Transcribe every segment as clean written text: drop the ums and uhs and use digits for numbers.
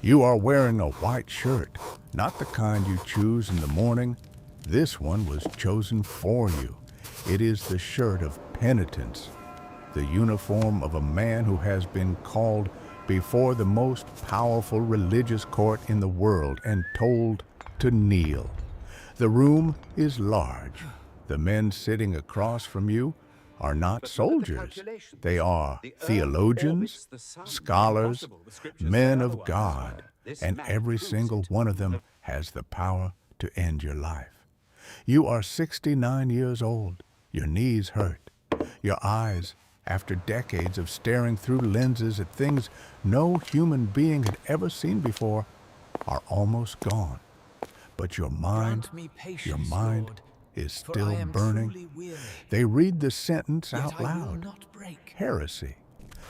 You are wearing a white shirt, not the kind you choose in the morning. This one was chosen for you. It is the shirt of penitence, the uniform of a man who has been called before the most powerful religious court in the world and told to kneel. The room is large. The men sitting across from you are not soldiers. They are theologians, scholars, men of God, and every single one of them has the power to end your life. You are 69 years old. Your knees hurt. Your eyes, after decades of staring through lenses at things no human being had ever seen before, are almost gone. But your mind is still burning. They read the sentence out loud. Heresy.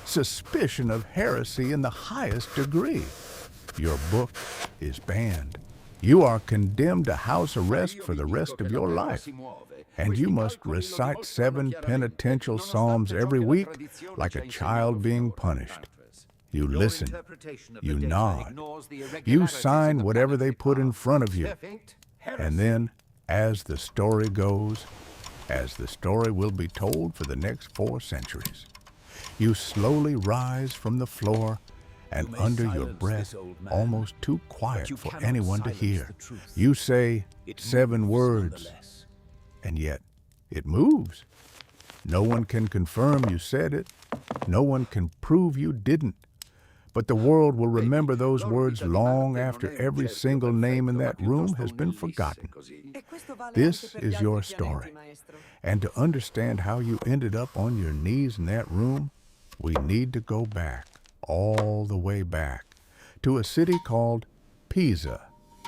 Suspicion of heresy in the highest degree. Your book is banned. You are condemned to house arrest for the rest of your life. And you must recite 7 penitential psalms every week like a child being punished. You listen. You nod. You sign whatever they put in front of you. And then, as the story goes, as the story will be told for the next 4 centuries, you slowly rise from the floor and under your breath, almost too quiet for anyone to hear, you say 7 words, and yet it moves. No one can confirm you said it. No one can prove you didn't. But the world will remember those words long after every single name in that room has been forgotten. This is your story. And to understand how you ended up on your knees in that room, we need to go back, all the way back, to a city called Pisa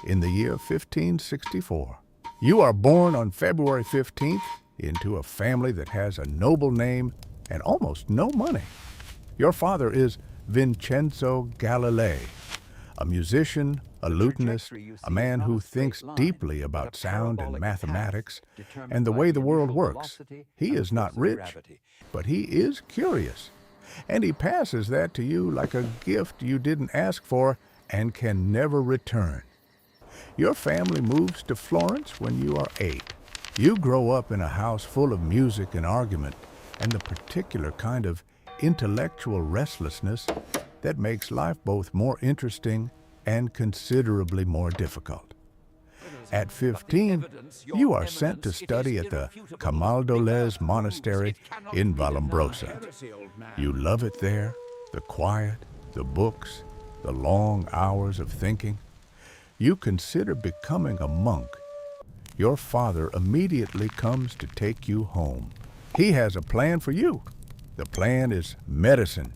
in the year 1564. You are born on February 15th into a family that has a noble name and almost no money. Your father is Vincenzo Galilei, a musician, a lutenist, a man who thinks deeply about sound and mathematics and the way the world works. He is not rich, but he is curious, and he passes that to you like a gift you didn't ask for and can never return. Your family moves to Florence when you are 8. You grow up in a house full of music and argument and the particular kind of intellectual restlessness that makes life both more interesting and considerably more difficult. At 15, you are sent to study at the Camaldolese Monastery in Vallombrosa. You love it there, the quiet, the books, the long hours of thinking. You consider becoming a monk. Your father immediately comes to take you home. He has a plan for you. The plan is medicine.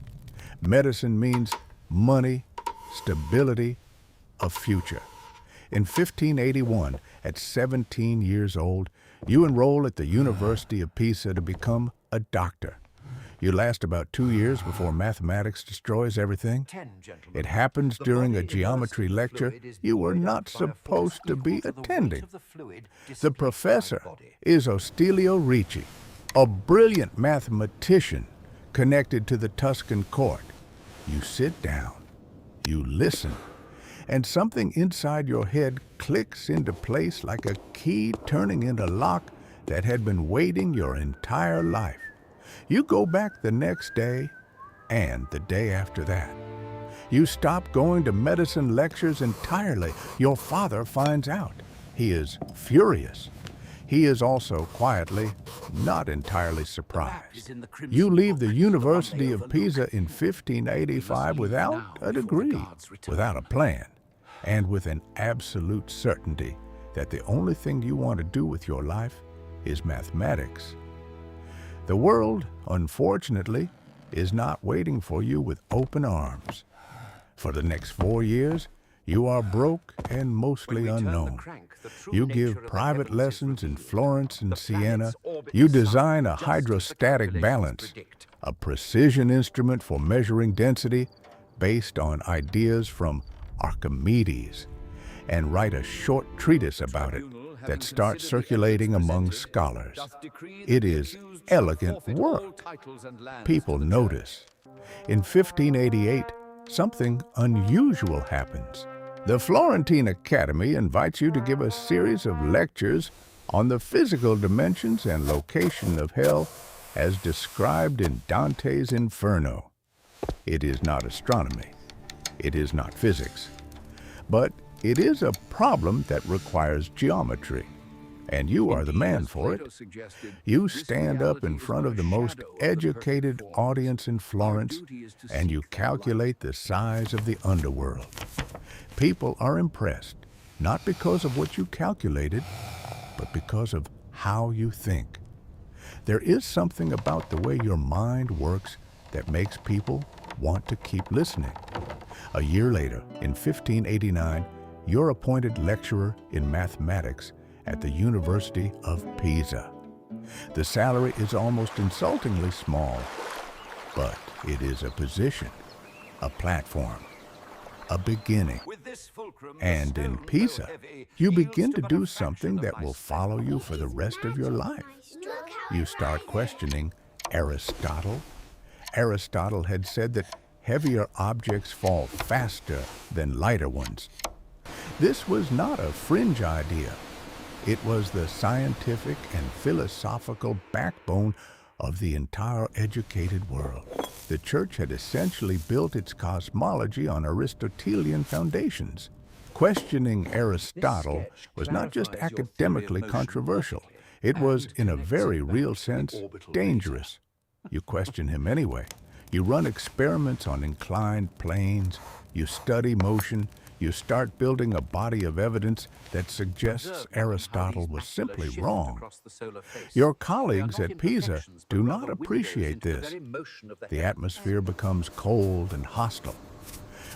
Medicine means money, stability, a future. In 1581, at 17 years old, you enroll at the University of Pisa to become a doctor. You last about 2 years before mathematics destroys everything. It happens during a geometry lecture you were not supposed to be attending. The professor is Ostilio Ricci, a brilliant mathematician connected to the Tuscan court. You sit down, you listen, and something inside your head clicks into place like a key turning in a lock that had been waiting your entire life. You go back the next day and the day after that. You stop going to medicine lectures entirely. Your father finds out. He is furious. He is also quietly not entirely surprised. You leave the University of Pisa in 1585 without a degree, without a plan, and with an absolute certainty that the only thing you want to do with your life is mathematics. The world, unfortunately, is not waiting for you with open arms. For the next 4 years, you are broke and mostly unknown. You give private lessons in Florence and Siena. You design a hydrostatic balance, a precision instrument for measuring density based on ideas from Archimedes, and write a short treatise about it that starts circulating among scholars. It is elegant work. People notice. In 1588, something unusual happens. The Florentine Academy invites you to give a series of lectures on the physical dimensions and location of hell as described in Dante's Inferno. It is not astronomy. It is not physics. But it is a problem that requires geometry, and you are the man for it. You stand up in front of the most educated audience in Florence, and you calculate the size of the underworld. People are impressed, not because of what you calculated, but because of how you think. There is something about the way your mind works that makes people want to keep listening. A year later, in 1589, you're appointed lecturer in mathematics at the University of Pisa. The salary is almost insultingly small, but it is a position, a platform, a beginning. And in Pisa, you begin to do something that will follow you for the rest of your life. You start questioning Aristotle. Aristotle had said that heavier objects fall faster than lighter ones. This was not a fringe idea. It was the scientific and philosophical backbone of the entire educated world. The church had essentially built its cosmology on Aristotelian foundations. Questioning Aristotle was not just academically controversial. It was, in a very real sense, dangerous. You question him anyway. You run experiments on inclined planes. You study motion. You start building a body of evidence that suggests Aristotle was simply wrong. Your colleagues at Pisa do not appreciate this. The atmosphere becomes cold and hostile.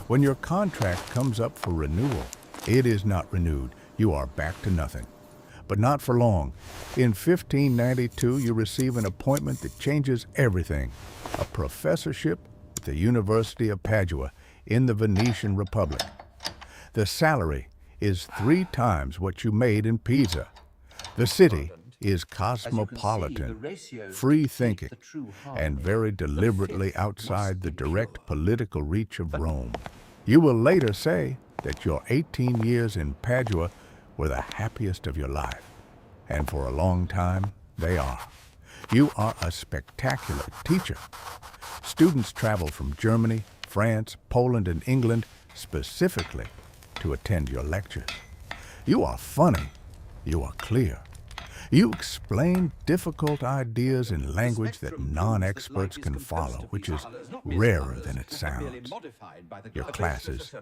When your contract comes up for renewal, it is not renewed. You are back to nothing. But not for long. In 1592, you receive an appointment that changes everything. A professorship at the University of Padua in the Venetian Republic. The salary is 3 times what you made in Pisa. The city is cosmopolitan, free-thinking, and very deliberately outside the direct political reach of Rome. You will later say that your 18 years in Padua were the happiest of your life, and for a long time, they are. You are a spectacular teacher. Students travel from Germany, France, Poland, and England specifically to attend your lectures. You are funny. You are clear. You explain difficult ideas in language that non-experts can follow, which is rarer than it sounds. Your classes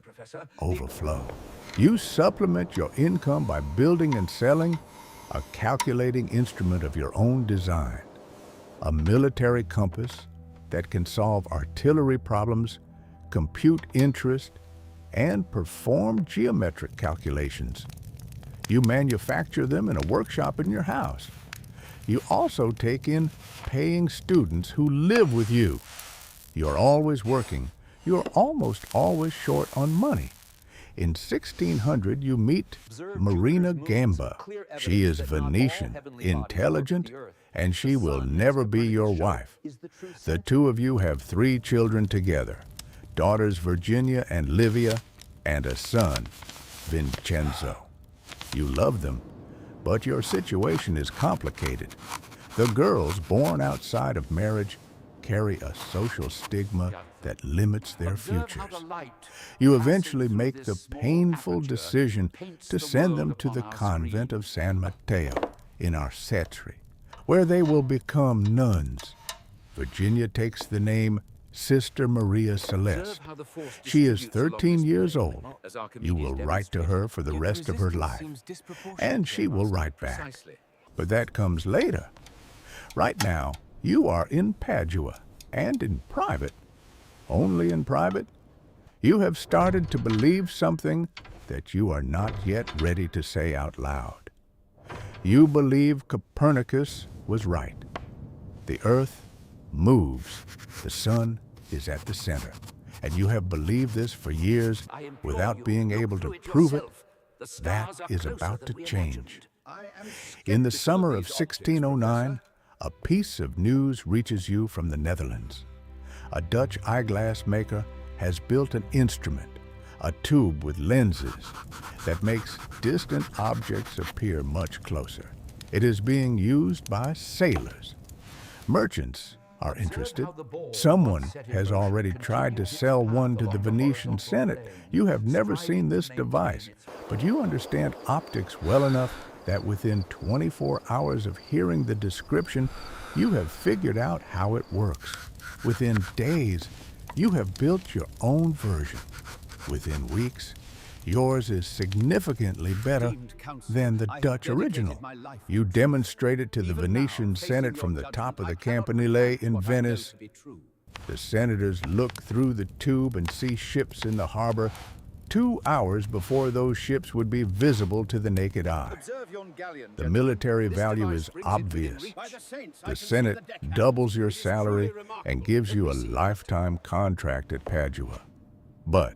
overflow. You supplement your income by building and selling a calculating instrument of your own design, a military compass that can solve artillery problems, compute interest, and perform geometric calculations. You manufacture them in a workshop in your house. You also take in paying students who live with you. You're always working. You're almost always short on money. In 1600, you meet Marina Gamba. She is Venetian, intelligent, and she will never be your wife. The two of you have 3 children together, daughters Virginia and Livia, and a son, Vincenzo. You love them, but your situation is complicated. The girls born outside of marriage carry a social stigma that limits their futures. You eventually make the painful decision to send them to the convent of San Matteo in Arcetri, where they will become nuns. Virginia takes the name Sister Maria Celeste. She is 13 years old. You will write to her for the rest of her life, and she will write back. But that comes later. Right now, you are in Padua, and in private, only in private, you have started to believe something that you are not yet ready to say out loud. You believe Copernicus was right. The Earth moves. The sun is at the center. And you have believed this for years without being able to prove it. That is about to change. In the summer of 1609, a piece of news reaches you from the Netherlands. A Dutch eyeglass maker has built an instrument, a tube with lenses, that makes distant objects appear much closer. It is being used by sailors. Merchants are interested. Someone has already tried to sell one to the Venetian Senate. You have never seen this device, but you understand optics well enough that within 24 hours of hearing the description, you have figured out how it works. Within days, you have built your own version. Within weeks, yours is significantly better than the Dutch original. You demonstrate it to the Venetian Senate from the top of the Campanile in Venice. The senators look through the tube and see ships in the harbor 2 hours before those ships would be visible to the naked eye. The military value is obvious. The Senate doubles your salary and gives you a lifetime contract at Padua. But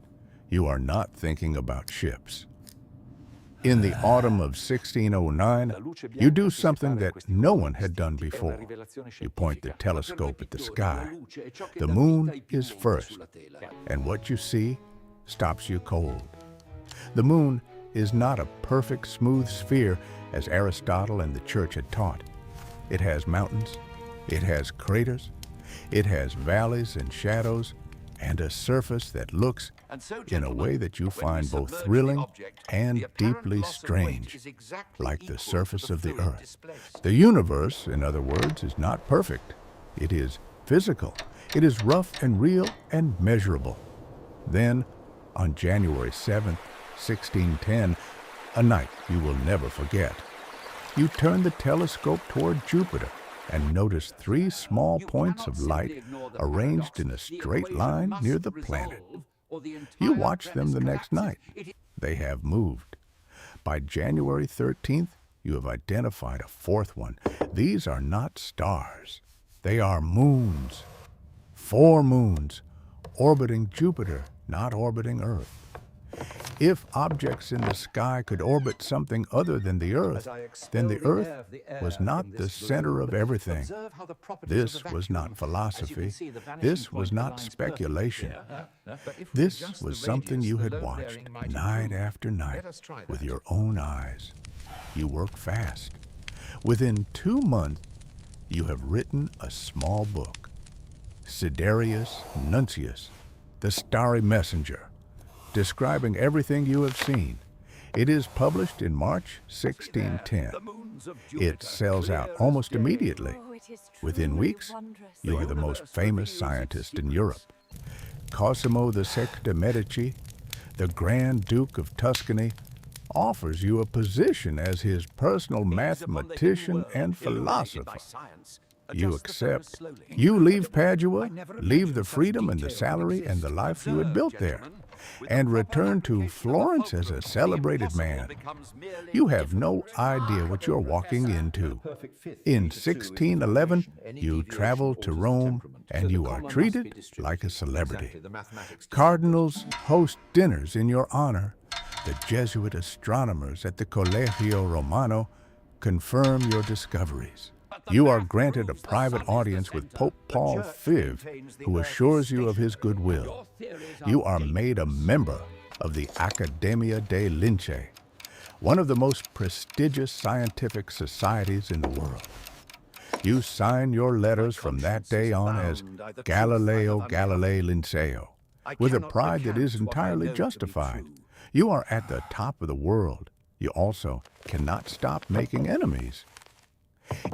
you are not thinking about ships. In the autumn of 1609, you do something that no one had done before. You point the telescope at the sky. The moon is first, and what you see stops you cold. The moon is not a perfect, smooth sphere as Aristotle and the Church had taught. It has mountains, it has craters, it has valleys and shadows, and a surface that looks in a way that you find both thrilling and deeply strange, like the surface of the earth. The universe, in other words, is not perfect. It is physical. It is rough and real and measurable. Then, on January 7th, 1610, a night you will never forget, you turn the telescope toward Jupiter and notice 3 small points of light arranged in a straight line near the planet. You watch them the next night. They have moved. By January 13th, you have identified a 4th one. These are not stars. They are moons. 4 moons orbiting Jupiter, not orbiting Earth. If objects in the sky could orbit something other than the Earth, then the Earth was not the center of everything. This was not philosophy. This was not speculation. This was something you had watched night after night with your own eyes. You work fast. Within 2 months, you have written a small book, Sidereus Nuncius, the Starry Messenger, describing everything you have seen. It is published in March 1610. It sells out almost immediately. Within weeks, you are the most famous scientist in Europe. Cosimo VI de' Medici, the Grand Duke of Tuscany, offers you a position as his personal mathematician and philosopher. You accept. You leave Padua, leave the freedom and the salary and the life you had built there, and return to Florence as a celebrated man. You have no idea what you're walking into. In 1611, you travel to Rome, and you are treated like a celebrity. Cardinals host dinners in your honor. The Jesuit astronomers at the Collegio Romano confirm your discoveries. You are granted a private audience with Pope Paul V, who assures you of his goodwill. You are made a member of the Accademia dei Lincei, one of the most prestigious scientific societies in the world. You sign your letters from that day on as Galileo Galilei Linceo, with a pride that is entirely justified. You are at the top of the world. You also cannot stop making enemies.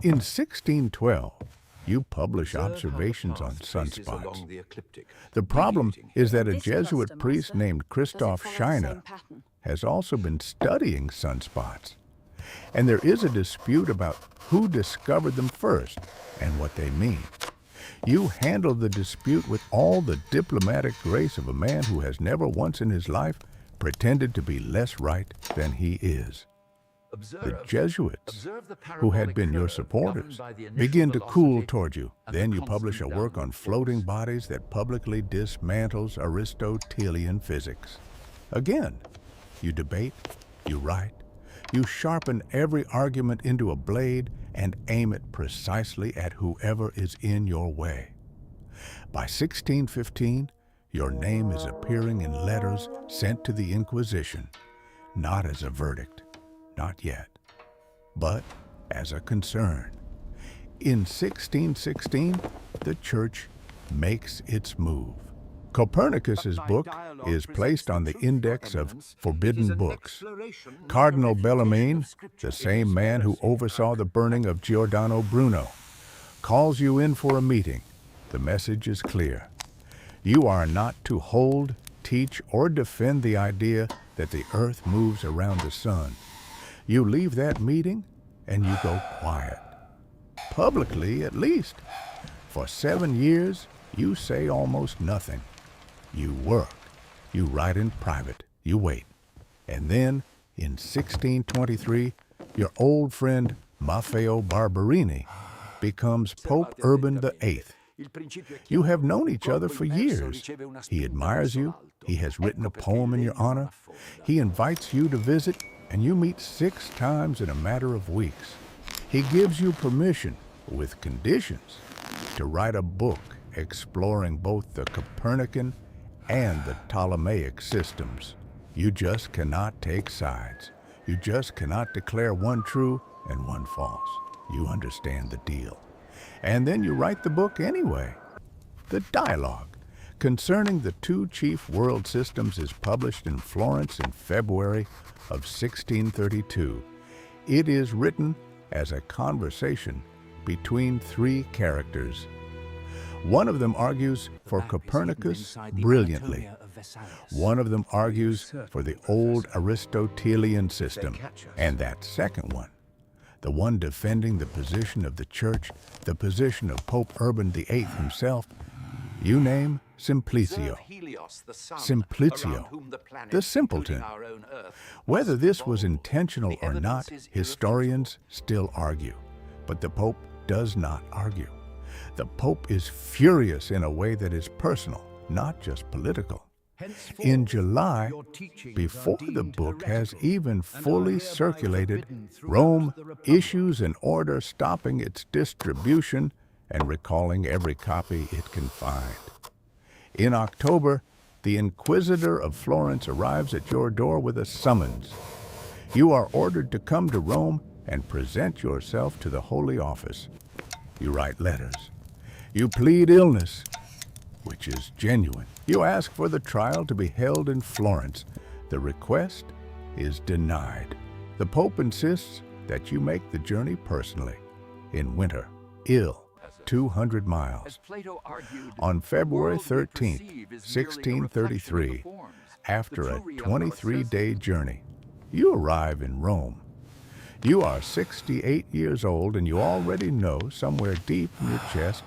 In 1612, you publish observations on sunspots. The problem is that a Jesuit priest named Christoph Scheiner has also been studying sunspots, and there is a dispute about who discovered them first and what they mean. You handle the dispute with all the diplomatic grace of a man who has never once in his life pretended to be less right than he is. The Jesuits, who had been your supporters, begin to cool toward you. Then you publish a work on floating bodies that publicly dismantles Aristotelian physics. Again, you debate, you write, you sharpen every argument into a blade and aim it precisely at whoever is in your way. By 1615, Your name is appearing in letters sent to the Inquisition, not as a verdict, not yet, but as a concern. In 1616, the Church makes its move. Copernicus's book is placed on the index of forbidden books. Cardinal Bellarmine, the same man who oversaw the burning of Giordano Bruno, calls you in for a meeting. The message is clear. You are not to hold, teach, or defend the idea that the earth moves around the sun. You leave that meeting and you go quiet. Publicly, at least. For 7 years, you say almost nothing. You work. You write in private. You wait. And then, in 1623, your old friend Maffeo Barberini becomes Pope Urban VIII. You have known each other for years. He admires you. He has written a poem in your honor. He invites you to visit, and you meet 6 times in a matter of weeks. He gives you permission, with conditions, to write a book exploring both the Copernican and the Ptolemaic systems. You just cannot take sides. You just cannot declare one true and one false. You understand the deal. And then you write the book anyway. The dialogue concerning the 2 chief world systems is published in Florence in February of 1632. It is written as a conversation between 3 characters. One of them argues for Copernicus brilliantly. One of them argues for the old Aristotelian system. And that second one, the one defending the position of the Church, the position of Pope Urban VIII himself, you name Simplicio. Simplicio, the simpleton. Whether this was intentional or not, historians still argue. But the Pope does not argue. The Pope is furious in a way that is personal, not just political. In July, before the book has even fully circulated, Rome issues an order stopping its distribution and recalling every copy it can find. In October, the Inquisitor of Florence arrives at your door with a summons. You are ordered to come to Rome and present yourself to the Holy Office. You write letters. You plead illness, which is genuine. You ask for the trial to be held in Florence. The request is denied. The Pope insists that you make the journey personally, in winter, ill, 200 miles. On February 13, 1633, after a 23-day journey, you arrive in Rome. You are 68 years old, and you already know somewhere deep in your chest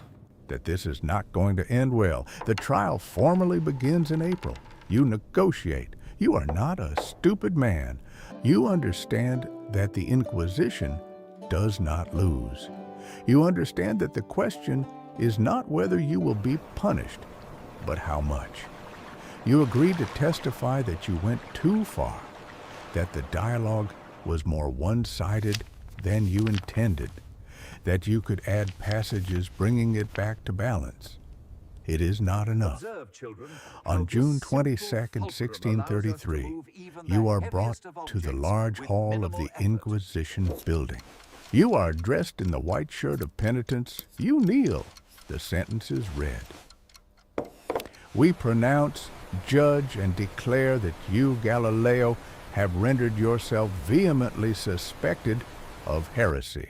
that this is not going to end well. The trial formally begins in April. You negotiate. You are not a stupid man. You understand that the Inquisition does not lose. You understand that the question is not whether you will be punished, but how much. You agree to testify that you went too far, that the dialogue was more one-sided than you intended, that you could add passages bringing it back to balance. It is not enough. On June 22, 1633, you are brought to the large hall of the Inquisition building. You are dressed in the white shirt of penitence. You kneel. The sentence is read. We pronounce, judge, and declare that you, Galileo, have rendered yourself vehemently suspected of heresy.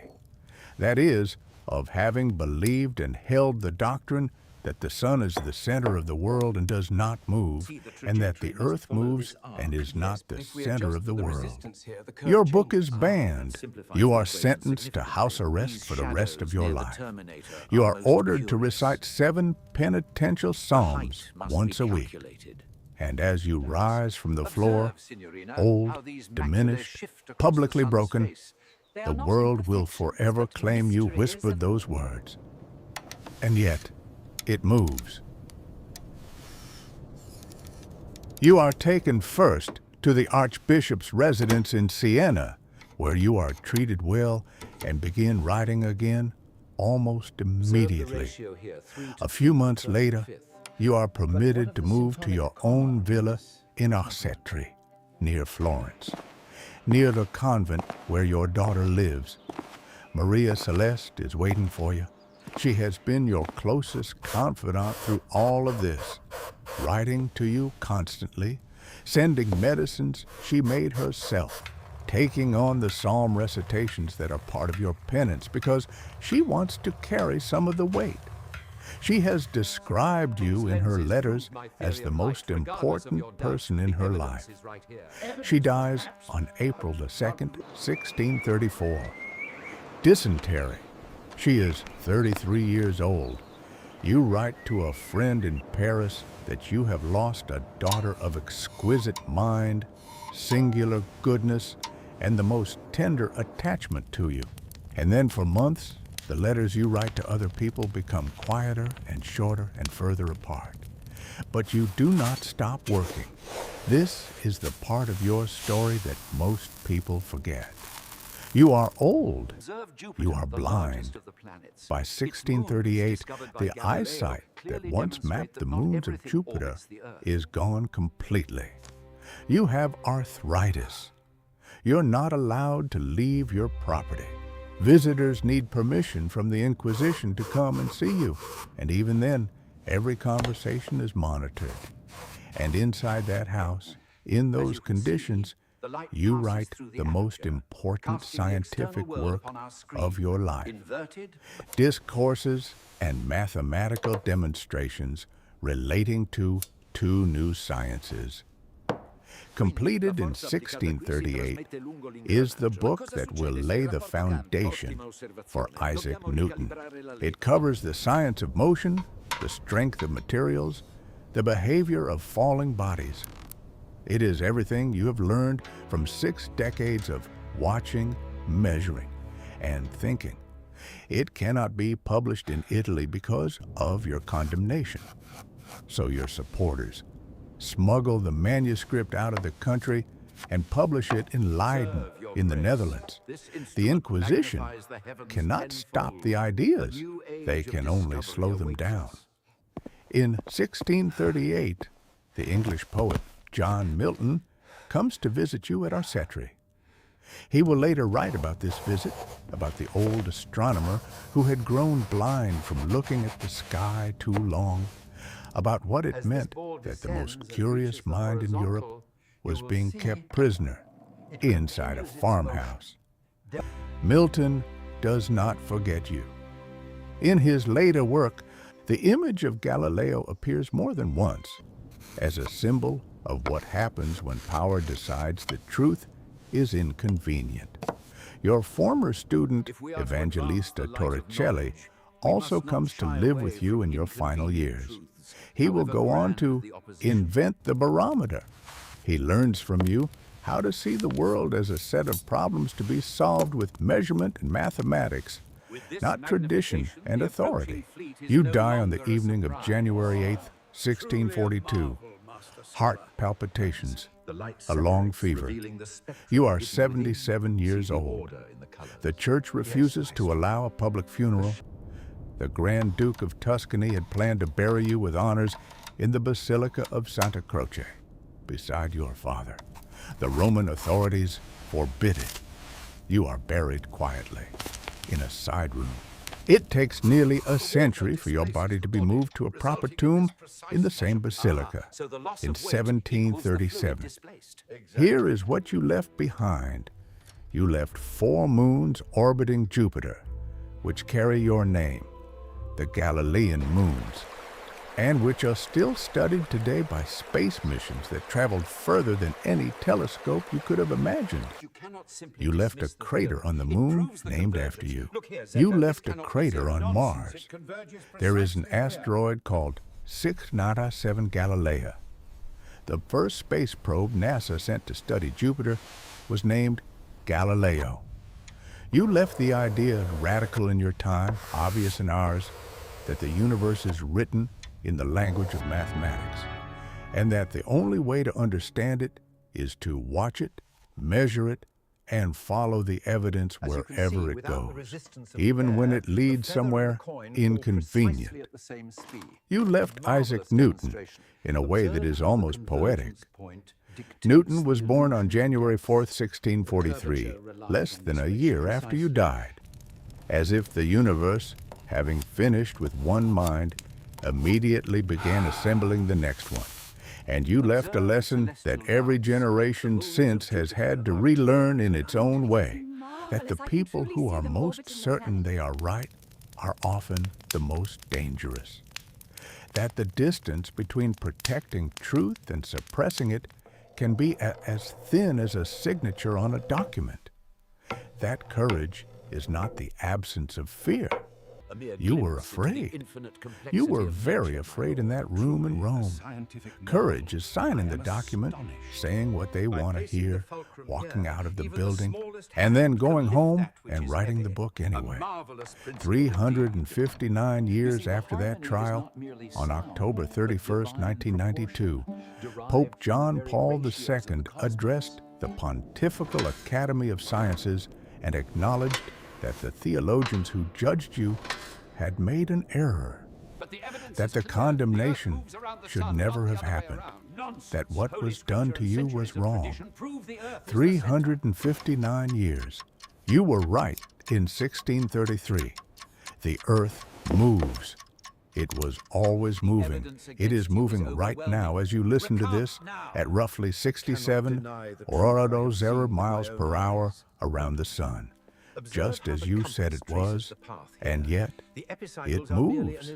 That is, of having believed and held the doctrine that the sun is the center of the world and does not move, and that the earth moves and is not the center of the world. Your book is banned. You are sentenced to house arrest for the rest of your life. You are ordered to recite 7 penitential psalms once a week. And as you rise from the floor, old, diminished, publicly broken, the world will forever claim you whispered those words. And yet, it moves. You are taken first to the Archbishop's residence in Siena, where you are treated well and begin writing again almost immediately. A few months later, you are permitted to move to your own villa in Arcetri, near Florence, near the convent where your daughter lives. Maria Celeste is waiting for you. She has been your closest confidant through all of this, writing to you constantly, sending medicines she made herself, taking on the psalm recitations that are part of your penance because she wants to carry some of the weight. She has described you in her letters as the most important person in her life. She dies on April the 2nd, 1634. Dysentery. She is 33 years old. You write to a friend in Paris that you have lost a daughter of exquisite mind, singular goodness, and the most tender attachment to you. And then for months, the letters you write to other people become quieter and shorter and further apart. But you do not stop working. This is the part of your story that most people forget. You are old. You are blind. By 1638, the eyesight that once mapped the moons of Jupiter is gone completely. You have arthritis. You're not allowed to leave your property. Visitors need permission from the Inquisition to come and see you, and even then, every conversation is monitored. And inside that house, in those conditions, you write the most important scientific work of your life. Discourses and mathematical demonstrations relating to two new sciences. Completed in 1638 is the book that will lay the foundation for Isaac Newton. It covers the science of motion, the strength of materials, the behavior of falling bodies. It is everything you have learned from 6 decades of watching, measuring, and thinking. It cannot be published in Italy because of your condemnation. So your supporters smuggle the manuscript out of the country and publish it in Leiden, in the Netherlands. The Inquisition cannot stop the ideas. They can only slow them down. In 1638, the English poet John Milton comes to visit you at Arcetri. He will later write about this visit, about the old astronomer who had grown blind from looking at the sky too long, about what it meant that the most curious mind in Europe was being kept prisoner inside a farmhouse. Milton does not forget you. In his later work, the image of Galileo appears more than once as a symbol of what happens when power decides that truth is inconvenient. Your former student, Evangelista Torricelli, also comes to live with you in your final years. He will go on to invent the barometer. He learns from you how to see the world as a set of problems to be solved with measurement and mathematics, not tradition and authority. You die on the evening of January 8th, 1642. Heart palpitations, a long fever. You are 77 years old. The church refuses to allow a public funeral. The Grand Duke of Tuscany had planned to bury you with honors in the Basilica of Santa Croce, beside your father. The Roman authorities forbid it. You are buried quietly in a side room. It takes nearly a century for your body to be moved to a proper tomb in the same basilica in 1737. Here is what you left behind. You left 4 moons orbiting Jupiter, which carry your name, the Galilean moons, and which are still studied today by space missions that traveled further than any telescope you could have imagined. You left a crater on the moon named after you. You left a crater on Mars. There is an asteroid called 697 Galilea. The first space probe NASA sent to study Jupiter was named Galileo. You left the idea radical in your time, obvious in ours, that the universe is written in the language of mathematics, and that the only way to understand it is to watch it, measure it, and follow the evidence As you can wherever see, it without the goes, resistance of even the when air, it the leads feather and the somewhere coin fall inconvenient. precisely at the same speed. You left A Isaac marvelous Newton demonstration. in a way that Observe is how the almost poetic. convergence point dictates Newton was the born on illusion of January depth. 4th, The 1643, curvature relies less on than this a ratio year after you precisely. died, as if the universe, having finished with one mind, immediately began assembling the next one. And you left a lesson that every generation since has had to relearn in its own way, that the people who are most certain they are right are often the most dangerous. That the distance between protecting truth and suppressing it can be as thin as a signature on a document. That courage is not the absence of fear. You were afraid. You were very afraid in that room in Rome. Courage is signing the document, saying what they want to hear, walking out of the building, and then going home and writing the book anyway. 359 years after that trial, on October 31st, 1992, Pope John Paul II addressed the Pontifical Academy of Sciences and acknowledged that the theologians who judged you had made an error, that the condemnation should never have happened, that what was done to you was wrong. 359 years. You were right in 1633. The earth moves. It was always moving. It is moving right now as you listen to this at roughly 67 or 0 miles per hour around the sun, just as you said it was, and yet it moves.